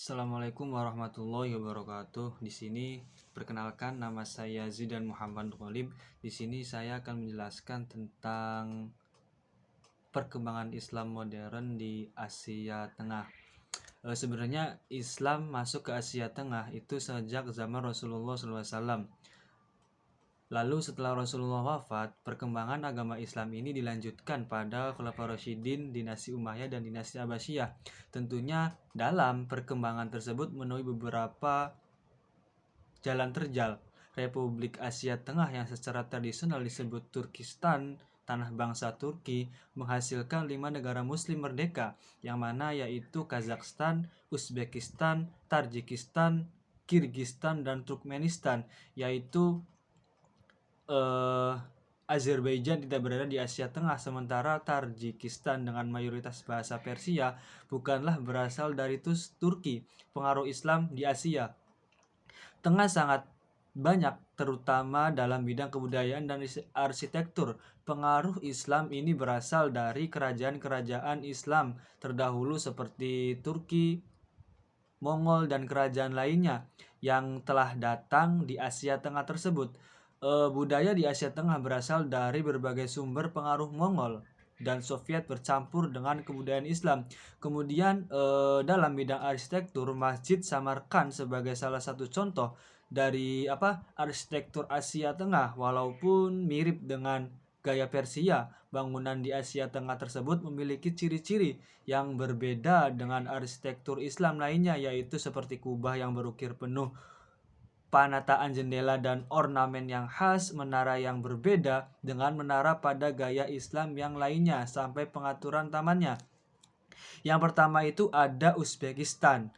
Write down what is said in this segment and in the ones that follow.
Assalamualaikum warahmatullahi wabarakatuh. Di sini perkenalkan, nama saya Zidan Muhammad Ghalib. Di sini saya akan menjelaskan tentang perkembangan Islam modern di Asia Tengah. Sebenarnya Islam masuk ke Asia Tengah itu sejak zaman Rasulullah SAW. Lalu setelah Rasulullah wafat, perkembangan agama Islam ini dilanjutkan pada Khulafaur Rasyidin, dinasti Umayyah dan dinasti Abbasiyah. Tentunya dalam perkembangan tersebut menemui beberapa jalan terjal. Republik Asia Tengah yang secara tradisional disebut Turkistan, tanah bangsa Turki, menghasilkan 5 negara muslim merdeka, yang mana yaitu Kazakhstan, Uzbekistan, Tajikistan, Kirgistan, dan Turkmenistan, yaitu Azerbaijan tidak berada di Asia Tengah, sementara Tajikistan dengan mayoritas bahasa Persia bukanlah berasal dari Turki. Pengaruh Islam di Asia Tengah sangat banyak, terutama dalam bidang kebudayaan dan arsitektur. Pengaruh Islam ini berasal dari kerajaan-kerajaan Islam terdahulu seperti Turki, Mongol, dan kerajaan lainnya yang telah datang di Asia Tengah tersebut. Budaya di Asia Tengah berasal dari berbagai sumber pengaruh Mongol dan Soviet bercampur dengan kebudayaan Islam. Kemudian dalam bidang arsitektur, Masjid Samarkand sebagai salah satu contoh dari arsitektur Asia Tengah. Walaupun mirip dengan gaya Persia, bangunan di Asia Tengah tersebut memiliki ciri-ciri yang berbeda dengan arsitektur Islam lainnya, yaitu seperti kubah yang berukir penuh penataan jendela dan ornamen yang khas, menara yang berbeda dengan menara pada gaya Islam yang lainnya, sampai pengaturan tamannya. Yang pertama itu ada Uzbekistan.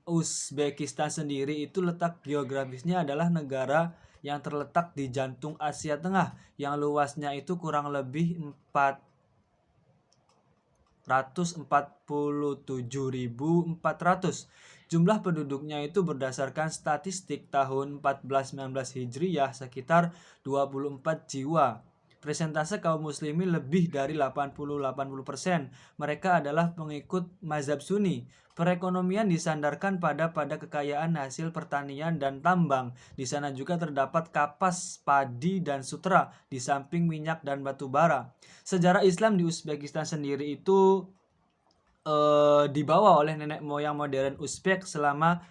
Uzbekistan sendiri itu letak geografisnya adalah negara yang terletak di jantung Asia Tengah, yang luasnya itu kurang lebih 447.400. Jumlah penduduknya itu berdasarkan statistik tahun 1419 Hijriyah sekitar 24 jiwa. Presentase kaum muslimin lebih dari 80%. Mereka adalah pengikut mazhab Sunni. Perekonomian disandarkan pada kekayaan hasil pertanian dan tambang. Di sana juga terdapat kapas, padi, dan sutra, di samping minyak dan batu bara. Sejarah Islam di Uzbekistan sendiri itu dibawa oleh nenek moyang modern Uzbek selama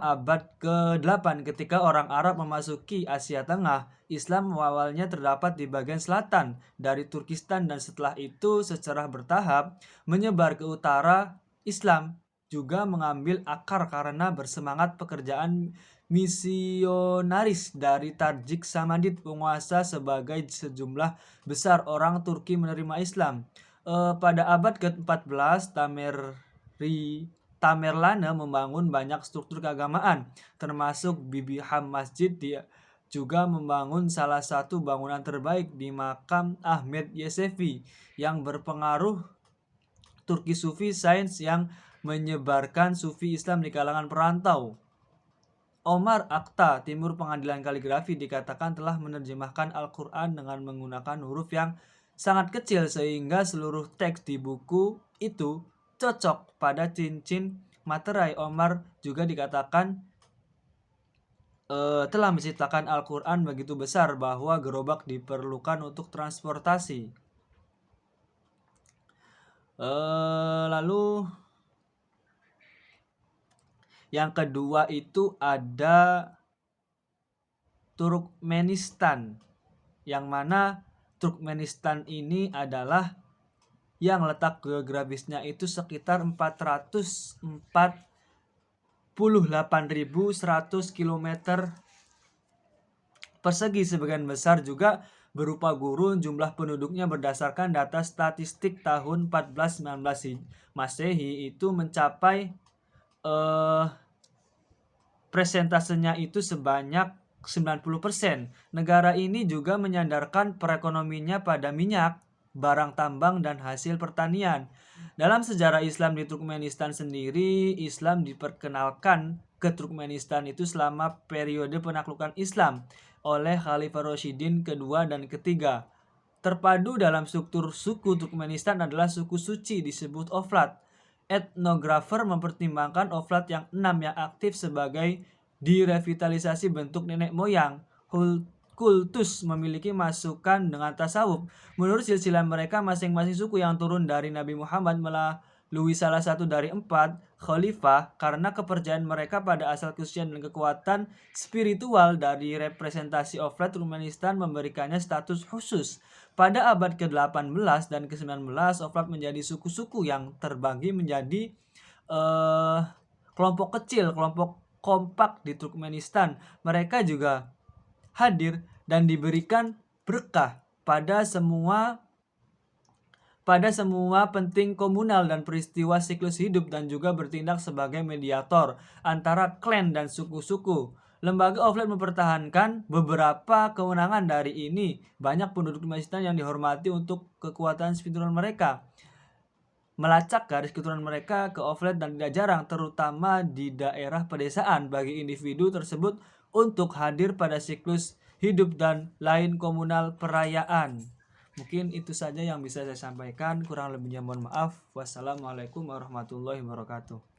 abad ke-8 ketika orang Arab memasuki Asia Tengah. Islam awalnya terdapat di bagian selatan dari Turkistan dan setelah itu secara bertahap menyebar ke utara. Islam juga mengambil akar karena bersemangat pekerjaan misionaris dari Tajik Samanid, penguasa sebagai sejumlah besar orang Turki menerima Islam. Pada abad ke-14, Tamerlane membangun banyak struktur keagamaan, termasuk Bibi Ham Masjid. Dia juga membangun salah satu bangunan terbaik di makam Ahmed Yesevi yang berpengaruh Turki Sufi Sains yang menyebarkan Sufi Islam di kalangan perantau. Omar Akta, Timur Pengadilan Kaligrafi, dikatakan telah menerjemahkan Al-Quran dengan menggunakan huruf yang sangat kecil sehingga seluruh teks di buku itu cocok pada cincin materai. Omar juga dikatakan telah menciptakan Al-Quran begitu besar bahwa gerobak diperlukan untuk transportasi. Lalu yang kedua itu ada Turkmenistan, yang mana Turkmenistan ini adalah yang letak geografisnya itu sekitar 448.100 km persegi. Sebagian besar juga berupa gurun. Jumlah penduduknya berdasarkan data statistik tahun 1419 Masehi itu mencapai presentasenya itu sebanyak 90%. Negara ini juga menyandarkan perekonomiannya pada minyak, barang tambang, dan hasil pertanian. Dalam sejarah Islam di Turkmenistan sendiri, Islam diperkenalkan ke Turkmenistan itu selama periode penaklukan Islam oleh Khalifah Rasyidin kedua dan ketiga. Terpadu dalam struktur suku Turkmenistan adalah suku suci disebut Oflat. etnografer mempertimbangkan oflat yang 6 yang aktif sebagai direvitalisasi bentuk nenek moyang. Kultus memiliki masukan dengan tasawuf. Menurut silsilah mereka, masing-masing suku yang turun dari Nabi Muhammad melalui salah satu dari 4 khalifah karena kepercayaan mereka pada asal kesucian dan kekuatan spiritual dari representasi oflat Turkmenistan memberikannya status khusus. Pada abad ke-18 dan ke-19, oflat menjadi suku-suku yang terbagi menjadi kelompok kecil, kelompok kompak di Turkmenistan. Mereka juga hadir dan diberikan berkah pada semua penting komunal dan peristiwa siklus hidup, dan juga bertindak sebagai mediator antara klan dan suku-suku. Lembaga oflat mempertahankan beberapa kewenangan dari ini. Banyak penduduk Turkmenistan yang dihormati untuk kekuatan spiritual mereka. Melacak garis keturunan mereka ke oflat dan tidak jarang, terutama di daerah pedesaan, bagi individu tersebut untuk hadir pada siklus hidup dan lain komunal perayaan. Mungkin itu saja yang bisa saya sampaikan, kurang lebihnya mohon maaf. Wassalamualaikum warahmatullahi wabarakatuh.